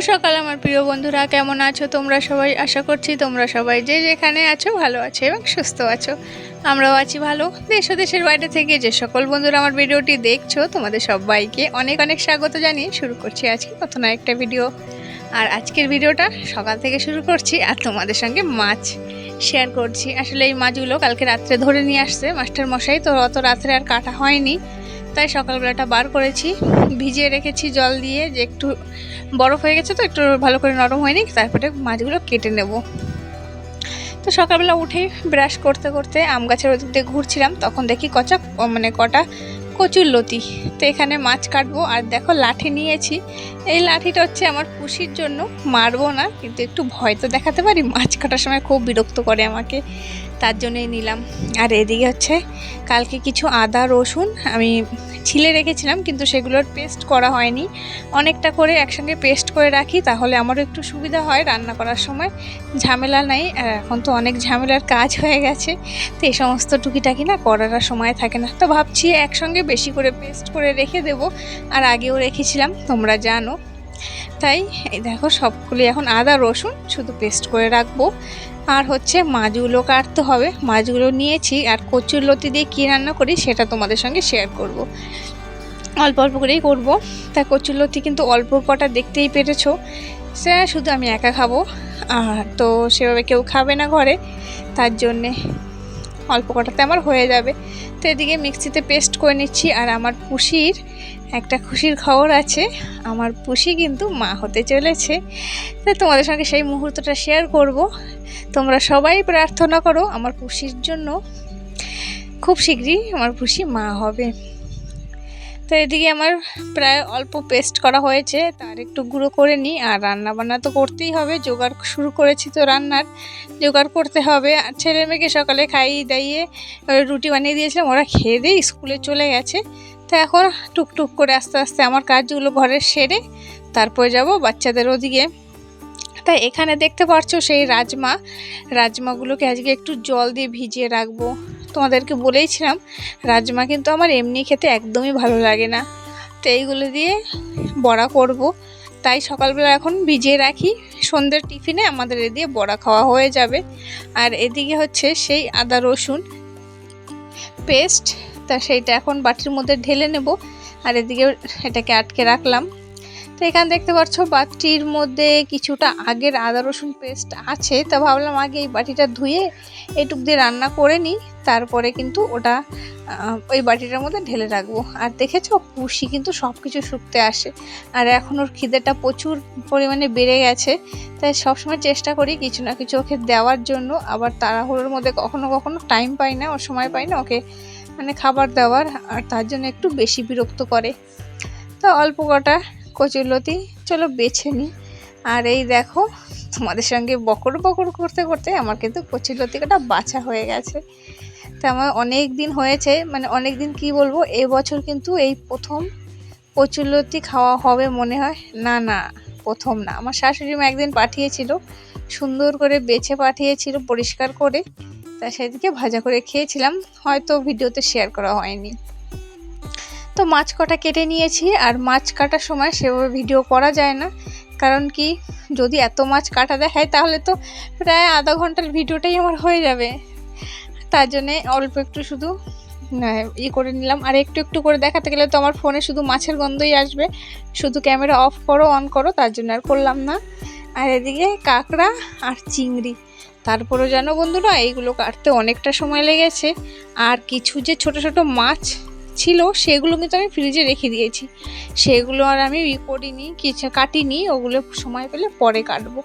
সকাল আমার প্রিয় বন্ধুরা, কেমন আছো তোমরা সবাই? আশা করছি তোমরা সবাই যে যেখানে আছো ভালো আছো এবং সুস্থ আছো। আমরাও আছি ভালো। দেশ ও দেশের বাইরে থেকে যে সকল বন্ধুরা আমার ভিডিওটি দেখছো তোমাদের সবাইকে অনেক অনেক স্বাগত জানিয়ে শুরু করছি আজকে নতুন একটা ভিডিও। আর আজকের ভিডিওটা সকাল থেকে শুরু করছি আর তোমাদের সঙ্গে মাছ শেয়ার করছি। আসলে এই মাছগুলো কালকে রাত্রে ধরে নিয়ে আসছে মাস্টার মশাই, তো অত রাত্রে আর কাটা হয়নি, তাই সকালবেলাটা বার করেছি, ভিজিয়ে রেখেছি জল দিয়ে, যে একটু বরফ হয়ে গেছে তো একটু ভালো করে নরম হয়নি, তারপরে মাছগুলো কেটে নেব। তো সকালবেলা উঠেই ব্রাশ করতে করতে আম গাছের ওদিক দিয়ে ঘুরছিলাম, তখন দেখি কটা কচুর লতি। তো এখানে মাছ কাটবো, আর দেখো লাঠি নিয়েছি। এই লাঠিটা হচ্ছে আমার পুষির জন্য, মারবো না কিন্তু একটু ভয় তো দেখাতে পারি, মাছ কাটার সময় খুব বিরক্ত করে আমাকে, তার জন্যই নিলাম। আর এদিকে হচ্ছে কালকে কিছু আদা রসুন আমি ছিলে রেখেছিলাম, কিন্তু সেগুলোর পেস্ট করা হয়নি। অনেকটা করে একসঙ্গে পেস্ট করে রাখি, তাহলে আমারও একটু সুবিধা হয় রান্না করার সময়, ঝামেলা নাই। আর এখন তো অনেক ঝামেলার কাজ হয়ে গেছে, তো এই সমস্ত টুকিটাকি না করার সময় থাকে না, তো ভাবছি একসঙ্গে বেশি করে পেস্ট করে রেখে দেব। আর আগেও রেখেছিলাম তোমরা জানো, তাই এই দেখো সবগুলি এখন আদা রসুন শুধু পেস্ট করে রাখবো। আর হচ্ছে মাছগুলো কাটতে হবে, মাছগুলো নিয়েছি। আর কচুর লতি দিয়ে কী রান্না করি সেটা তোমাদের সঙ্গে শেয়ার করব। অল্প অল্প করেই করবো। তা কচুর লতি কিন্তু অল্প কটা দেখতেই পেরেছো, সে শুধু আমি একা খাবো, আর তো সেভাবে কেউ খাবে না ঘরে, তার জন্যে অল্প কটাতে আমার হয়ে যাবে। তো এদিকে মিক্সিতে পেস্ট করে নিচ্ছি। আর আমার পুষির একটা খুশির খবর আছে, আমার পুষি কিন্তু মা হতে চলেছে। তাই তোমাদের সঙ্গে সেই মুহূর্তটা শেয়ার করব। তোমরা সবাই প্রার্থনা করো আমার পুষির জন্য, খুব শীঘ্রই আমার পুষি মা হবে। তো এদিকে আমার প্রায় অল্প পেস্ট করা হয়েছে, তার একটু গুঁড়ো করে নিই। আর রান্না বান্না তো করতেই হবে, জোগাড় শুরু করেছি তো রান্নার জোগাড় করতে হবে। আর ছেলে মেয়েকে সকালে খাইয়ে দাইয়ে রুটি বানিয়ে দিয়েছিলাম, ওরা খেয়ে দিয়ে স্কুলে চলে গেছে। তো এখন টুকটুক করে আস্তে আস্তে আমার কাজগুলো ঘরের সেরে তারপরে যাব বাচ্চাদের ওদিকে। তাই এখানে দেখতে পাচ্ছ সেই রাজমাগুলোকে আজকে একটু জল দিয়ে ভিজিয়ে রাখবো। তোমাদেরকে বলেইছিলাম রাজমা কিন্তু আমার এমনি খেতে একদমই ভালো লাগে না, তো এইগুলো দিয়ে বড়া করব, তাই সকালবেলা এখন ভিজিয়ে রাখি, সন্ধ্যের টিফিনে আমাদের এ দিয়ে বড়া খাওয়া হয়ে যাবে। আর এদিকে হচ্ছে সেই আদা রসুন পেস্ট, তা সেইটা এখন বাটির মধ্যে ঢেলে নেব। আর এদিকে এটাকে আটকে রাখলাম। তো এখানে দেখতে পাচ্ছ বাটির মধ্যে কিছুটা আগের আদা রসুন পেস্ট আছে, তা ভাবলাম আগে এই বাটিটা ধুয়ে এটুক দিয়ে রান্না করে নিই, তারপরে কিন্তু ওটা ওই বাটিটার মধ্যে ঢেলে রাখবো। আর দেখেছো পুষি কিন্তু সব কিছু শুকতে আসে, আর এখন ওর খিদেটা প্রচুর পরিমাণে বেড়ে গেছে, তাই সবসময় চেষ্টা করি কিছু না কিছু ওকে দেওয়ার জন্য। আবার তাড়াহুড়োর মধ্যে কখনো কখনো টাইম পাই না, ওর সময় পাই না ওকে খাবার দেওয়ার, আর তার জন্য একটু বেশি বিরক্ত করে। তো অল্প কটা কচুর লতি চলো বেছে নিই। আর এই দেখো তোমাদের সঙ্গে বকর বকর করতে করতে আমার কিন্তু কচুর লতি কাটা বাছা হয়ে গেছে। তো আমার অনেক দিন হয়েছে, অনেক দিন কি বলবো, এবছর কিন্তু এই প্রথম কচুর লতি খাওয়া হবে মনে হয়। না প্রথম না, আমার শাশুড়ি মা একদিন পাঠিয়েছিল, সুন্দর করে বেছে পাঠিয়েছিল পরিষ্কার করে, তা সেদিকে ভাজা করে খেয়েছিলাম, হয়তো ভিডিওতে শেয়ার করা হয়নি। তো মাছ কটা কেটে নিয়েছি, আর মাছ কাটার সময় সেভাবে ভিডিও করা যায় না, কারণ কি যদি এত মাছ কাটা দেখায় তাহলে তো প্রায় আধা ঘন্টার ভিডিওটাই আমার হয়ে যাবে, তার জন্যে অল্প একটু শুধু করে নিলাম। আর একটু একটু করে দেখাতে গেলে তো আমার ফোনে শুধু মাছের গন্ধই আসবে, শুধু ক্যামেরা অফ করো অন করো, তার জন্য আর করলাম না। আর এদিকে কাঁকড়া আর চিংড়ি, তারপরেও জানো বন্ধুরা এইগুলো কাটতে অনেকটা সময় লেগেছে। আর কিছু যে ছোট ছোট মাছ ছিল সেগুলো কিন্তু আমি ফ্রিজে রেখে দিয়েছি, সেগুলো আর আমি করিনি, কিছু কাটিনি, ওগুলো সময় পেলে পরে কাটবো।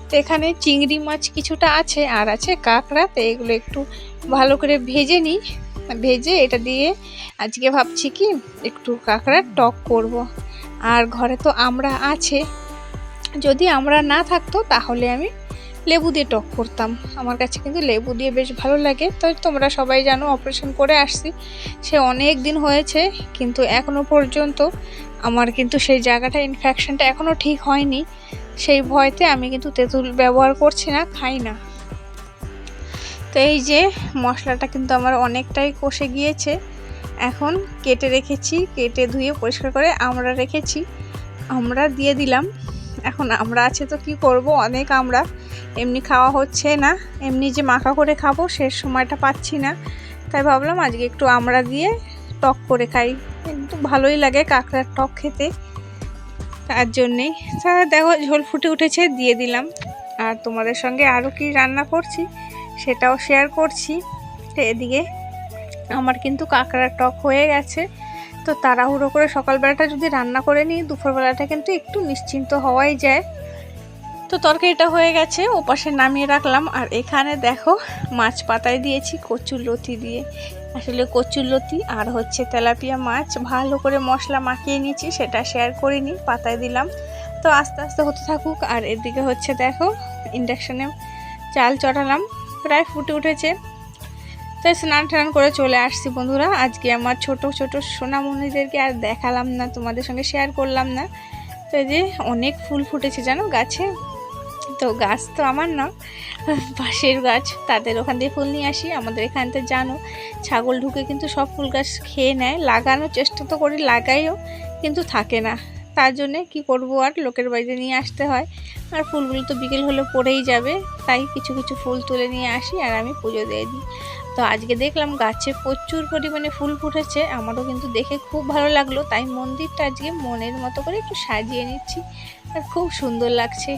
তো এখানে চিংড়ি মাছ কিছুটা আছে, আর আছে কাঁকড়া, তো এগুলো একটু ভালো করে ভেজে নিই। ভেজে এটা দিয়ে আজকে ভাবছি কি একটু কাঁকড়ার টক করব। আর ঘরে তো আমড়া আছে, যদি আমড়া না থাকতো তাহলে আমি লেবু দিয়ে টক করতাম, আমার কাছে কিন্তু লেবু দিয়ে বেশ ভালো লাগে। তো তোমরা সবাই জানো অপারেশন করে আসছি, সে অনেক দিন হয়েছে, কিন্তু এখনও পর্যন্ত আমার কিন্তু সেই জায়গাটা ইনফেকশনটা এখনও ঠিক হয়নি, সেই ভয়তে আমি কিন্তু তেঁতুল ব্যবহার করছি না, খাই না। তো এই যে মশলাটা কিন্তু আমার অনেকটাই কষে গিয়েছে, এখন কেটে রেখেছি, কেটে ধুয়ে পরিষ্কার করে আমড়া রেখেছি, আমড়া দিয়ে দিলাম। এখন আমরা আছে তো কি করব, অনেক আমরা এমনি খাওয়া হচ্ছে না, এমনি যে মাখা করে খাবো সে সময়টা পাচ্ছি না। তাই ভাবলাম আজকে একটু আমরা দিয়ে টক করে খাই, কিন্তু ভালোই লাগে কাঁকড়ার টক খেতে, তার জন্যেই। দেখো ঝোল ফুটে উঠেছে, দিয়ে দিলাম। আর তোমাদের সঙ্গে আরও কি রান্না করছি সেটাও শেয়ার করছি। তো এদিকে আমার কিন্তু কাঁকড়ার টক হয়ে গেছে। তো তাড়াহুড়ো করে সকালবেলাটা যদি রান্না করে নিই, দুপুরবেলাটা কিন্তু একটু নিশ্চিন্ত হওয়াই যায়। তো তরকারিটা হয়ে গেছে, ওপাশে নামিয়ে রাখলাম। আর এখানে দেখো মাছ পাতায় দিয়েছি কচুর লতি দিয়ে। আসলে কচুর লতি আর হচ্ছে তেলাপিয়া মাছ ভালো করে মশলা মাখিয়ে নিয়েছি, সেটা শেয়ার করিনি, পাতায় দিলাম। তো আস্তে আস্তে হতে থাকুক। আর এদিকে হচ্ছে দেখো ইন্ডাকশানে চাল চড়ালাম, প্রায় ফুটে উঠেছে। তাই স্নান টান করে চলে আসছি বন্ধুরা। আজকে আমার ছোট ছোট সোনামণিদেরকে আর দেখালাম না, তোমাদের সঙ্গে শেয়ার করলাম না। তো এই যে অনেক ফুল ফুটেছে জানো গাছে। তো গাছ তো আমার না, পাশের গাছ, তাদের ওখান থেকে ফুল নিয়ে আসি। আমাদের এখানতে জানো ছাগল ঢুকে কিন্তু সব ফুল গাছ খেয়ে নেয়। লাগানোর চেষ্টা তো করি, লাগাইও, কিন্তু থাকে না। তার জন্যে কি করব, আর লোকের বাড়িতে নিয়ে আসতে হয়। আর ফুলগুলো তো বিকেল হলে পড়েই যাবে, তাই কিছু কিছু ফুল তুলে নিয়ে আসি আর আমি পুজো দিয়ে দিই। তো আজকে দেখলাম গাছে প্রচুর পরিমাণে ফুল ফুটেছে, আমারও কিন্তু দেখে খুব ভালো লাগলো। তাই মন্দিরটা আজকে মনের মতো করে একটু সাজিয়ে নিচ্ছি, আর খুব সুন্দর লাগছে।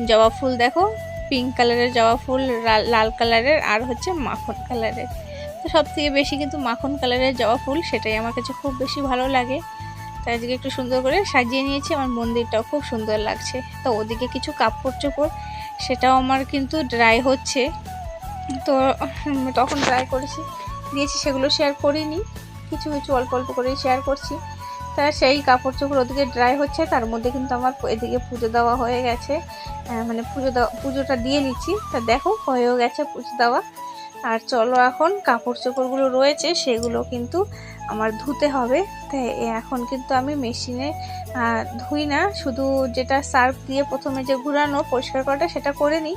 জবা ফুল দেখো, পিঙ্ক কালারের জবা ফুল, লাল কালারের, আর হচ্ছে মাখন কালারের। তো সব থেকে বেশি কিন্তু মাখন কালারের জবা ফুল, সেটাই আমার কাছে খুব বেশি ভালো লাগে। তাই আজকে একটু সুন্দর করে সাজিয়ে নিয়েছি, আমার মন্দিরটাও খুব সুন্দর লাগছে। তো ওদিকে কিছু কাপড় চোপড়, সেটাও আমার কিন্তু ড্রাই হচ্ছে। তো তখন ড্রাই করেছি দিয়েছি, সেগুলো শেয়ার করিনি, কিছু কিছু অল্প অল্প করেই শেয়ার করছি। তা সেই কাপড় চোপড় ওদিকে ড্রাই হচ্ছে, তার মধ্যে কিন্তু আমার এদিকে পুজো দেওয়া হয়ে গেছে। মানে পুজোটা দিয়ে নিচ্ছি। তা দেখো হয়েও গেছে পুজো দেওয়া। আর চলো এখন কাপড় চোপড়গুলো রয়েছে সেগুলো কিন্তু আমার ধুতে হবে। তাই এখন কিন্তু আমি মেশিনে ধুই না, শুধু যেটা সার্ফ দিয়ে প্রথমে যে ঘুরানো পরিষ্কার করাটা সেটা করে নিই,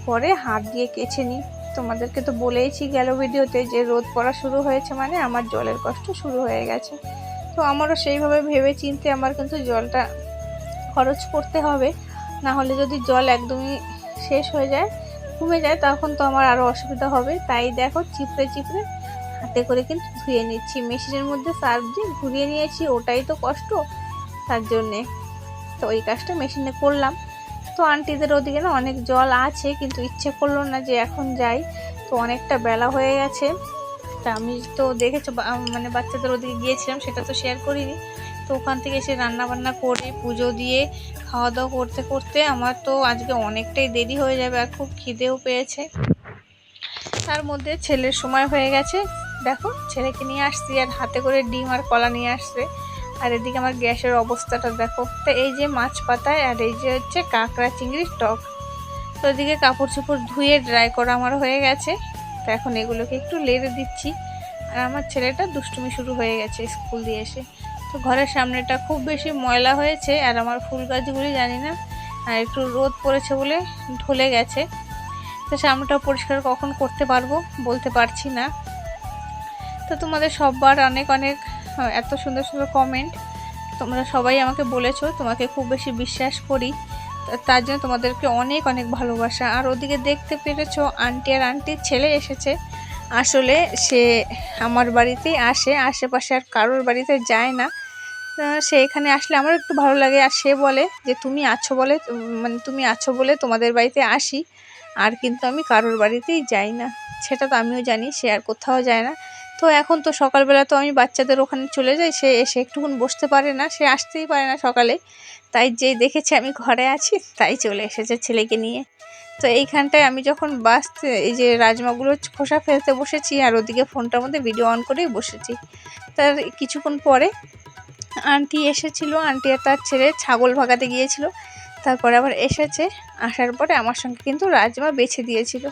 পরে হাত দিয়ে কেচে নিই। তোমাদেরকে তো বলেইছি গেল ভিডিওতে যে রোদ পড়া শুরু হয়েছে মানে আমার জলের কষ্ট শুরু হয়ে গেছে। তো আমারও সেইভাবে ভেবে চিন্তে আমার কিন্তু জলটা খরচ করতে হবে, না হলে যদি জল একদমই শেষ হয়ে যায়, কমে যায়, তখন তো আমার আরও অসুবিধা হবে। তাই দেখো চিপড়ে চিপড়ে হাতে করে কিন্তু ধুয়ে নিচ্ছি। মেশিনের মধ্যে সার্ফ দিয়ে ঘুরিয়ে নিয়েছি, ওটাই তো কষ্ট, তার জন্যে তো ওই কাজটা মেশিনে করলাম। তো আন্টিদের ওদিকে না অনেক জল আছে, কিন্তু ইচ্ছে করলো না যে এখন যাই। তো অনেকটা বেলা হয়ে গেছে। তা আমি তো দেখেছো মানে বাচ্চাদের ওদিকে গিয়েছিলাম, সেটা তো শেয়ার করিনি। তো ওখান থেকে এসে রান্না বান্না করে পুজো দিয়ে খাওয়া দাওয়া করতে করতে আমার তো আজকে অনেকটাই দেরি হয়ে যাবে, আর খুব খিদেও পেয়েছে। তার মধ্যে ছেলের সময় হয়ে গেছে, দেখো ছেলেকে নিয়ে আসছি, আর হাতে করে ডিম আর কলা নিয়ে আসছে। আর এদিকে আমার গ্যাসের অবস্থাটা দেখো। তো এই যে মাছ পাতায়, আর এই যে হচ্ছে কাঁকড়া চিংড়ির টক। তো এদিকে কাপড় চোপড় ধুয়ে ড্রাই করা আমার হয়ে গেছে। তো এখন এগুলোকে একটু লেড়ে দিচ্ছি। আর আমার ছেলেটা দুষ্টুমি শুরু হয়ে গেছে স্কুল দিয়ে এসে। তো ঘরের সামনেটা খুব বেশি ময়লা হয়েছে, আর আমার ফুল গাছগুলি জানি না আর একটু রোদ পড়েছে বলে ঢলে গেছে। তো সামনেটা পরিষ্কার কখন করতে পারবো বলতে পারছি না। তো তোমাদের সববার অনেক অনেক এত সুন্দর সুন্দর কমেন্ট, তোমরা সবাই আমাকে বলেছো, তোমাকে খুব বেশি বিশ্বাস করি, তার জন্য তোমাদেরকে অনেক অনেক ভালোবাসা। আর ওদিকে দেখতে পেরেছো আন্টি আর আন্টির ছেলে এসেছে। আসলে সে আমার বাড়িতেই আসে, আশেপাশে আর কারোর বাড়িতে যায় না। সে এখানে আসলে আমার একটু ভালো লাগে। আর সে বলে যে তুমি আছো বলে, মানে তুমি আছো বলে তোমাদের বাড়িতে আসি, আর কিন্তু আমি কারোর বাড়িতেই যাই না। সেটা তো আমিও জানি, সে আর কোথাও যায় না। তো এখন তো সকালবেলা তো আমি বাচ্চাদের ওখানে চলে যাই, সে এসে একটুকুন বসতে পারে না, সে আসতেই পারে না সকালে। তাই যেই দেখেছে আমি ঘরে আছি, তাই চলে এসেছে ছেলেকে নিয়ে। তো এইখানটায় আমি যখন এই যে রাজমাগুলো খোসা ফেলতে বসেছি, আর ওদিকে ফোনটার মধ্যে ভিডিও অন করেই বসেছি। তার কিছুক্ষণ পরে আন্টি এসেছিল, আন্টি আর তার ছেলে ছাগল ভাগাতে গিয়েছিল। তারপরে আবার এসেছে, আসার পরে আমার সঙ্গে কিন্তু রাজমা বেছে দিয়েছিল।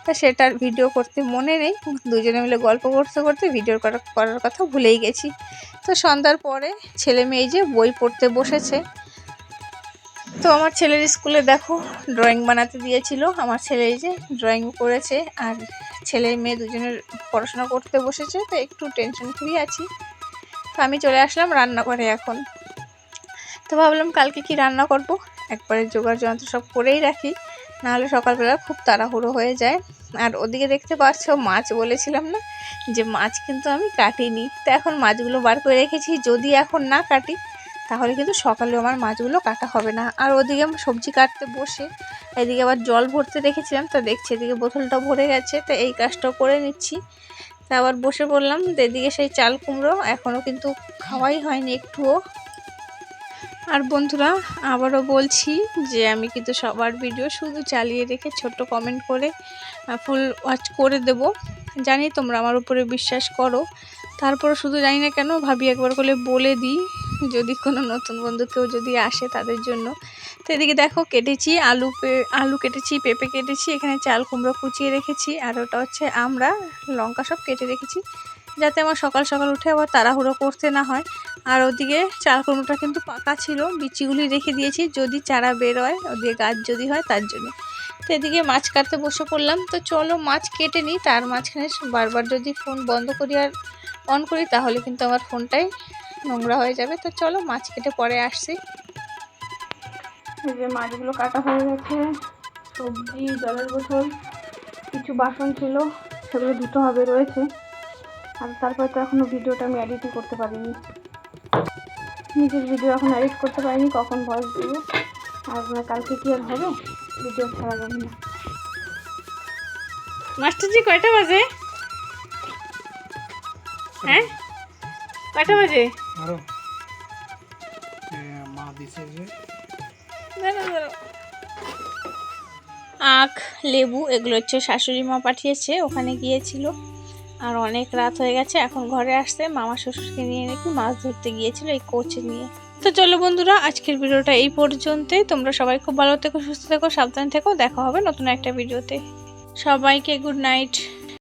তা সেটার ভিডিও করতে মনে নেই, দুজনে মিলে গল্প করতে করতে ভিডিও করার কথা ভুলেই গেছি। তো সন্ধ্যার পরে ছেলে মেয়ে যে বই পড়তে বসেছে। তো আমার ছেলের স্কুলে দেখো ড্রয়িং বানাতে দিয়েছিল, আমার ছেলে এই যে ড্রয়িং করেছে, আর ছেলে মেয়ে দুজনের পড়াশোনা করতে বসেছে। তো একটু টেনশন ফ্রি আছি। তো আমি চলে আসলাম রান্নাঘরে এখন। তো ভাবলাম কালকে কি রান্না করব, একবারে জোগাড় যন্ত্র সব করেই রাখি, নাহলে সকালবেলা খুব তাড়াহুড়ো হয়ে যায়। আর ওদিকে দেখতে পাচ্ছ মাছ বলেছিলাম না যে মাছ কিন্তু আমি কাটিনি, তো এখন মাছগুলো বার করে রেখেছি। যদি এখন না কাটি তাহলে কিন্তু সকালে আমার মাছগুলো কাটা হবে না। আর ওদিকে আমি সবজি কাটতে বসে এদিকে আবার জল ভরতে রেখেছিলাম, তো দেখছি এদিকে বোতলটা ভরে গেছে, তো এই কাজটাও করে নিচ্ছি। তা আবার বসে পড়লাম। এদিকে সেই চাল কুমড়ো এখনও কিন্তু খাওয়াই হয়নি একটুও। আর বন্ধুরা আবারও বলছি যে আমি কিন্তু সবার ভিডিও শুধু চালিয়ে রেখে ছোট্ট কমেন্ট করে ফুল ওয়াচ করে দেব। জানি তোমরা আমার উপরে বিশ্বাস করো, তারপরে শুধু জানি না কেন ভাবি একবার করে বলে দিই, যদি কোনো নতুন বন্ধু কেউ যদি আসে তাদের জন্য। তো এদিকে দেখো কেটেছি আলু কেটেছি, পেঁপে কেটেছি, এখানে চাল কুমড়ো কুচিয়ে রেখেছি, আর ওটা হচ্ছে আমরা লঙ্কা সব কেটে রেখেছি, যাতে আমার সকাল সকাল উঠে আবার তাড়াহুড়ো করতে না হয়। আর ওদিকে চাল কুমড়োটা কিন্তু পাকা ছিল, বিচিগুলি রেখে দিয়েছি যদি চারা বের হয়, ওদিকে গাছ যদি হয় তার জন্য। তো এদিকে মাছ কাটতে বসে পড়লাম। তো চলো মাছ কেটে নিই, তার মাঝখানে বারবার যদি ফোন বন্ধ করি আর অন করি তাহলে কিন্তু আমার ফোনটাই নোংরা হয়ে যাবে। তো চলো মাছ কেটে পরে আসছি। এই যে মাছগুলো কাটা হয়ে গেছে, সবজি, জলের বোতল, কিছু বাসন ছিল সেগুলো ধুতে হবে রয়েছে। আর তারপর তো এখনও ভিডিওটা আমি এডিটই করতে পারিনি, নিজের ভিডিও এখন এডিট করতে পারিনি, কখন ভয়েস দেবো। আর কালকে কি আর হবে, ভিডিও ছাড়া যাবে না। মাস্টারজি কয়টা বাজে? হ্যাঁ কয়টা বাজে? আখ, লেবু এগুলো হচ্ছে শাশুড়ি মা পাঠিয়েছে, ওখানে গিয়েছিল। আর অনেক রাত হয়ে গেছে, এখন ঘরে আসছে। মামা শ্বশুরকে নিয়ে নাকি মাছ ধরতে গিয়েছিল এই কোচে নিয়ে। তো চলো বন্ধুরা আজকের ভিডিওটা এই পর্যন্তই। তোমরা সবাই খুব ভালো থেকো, সুস্থ থেকো, সাবধান থেকো। দেখা হবে নতুন একটা ভিডিওতে। সবাইকে গুড নাইট।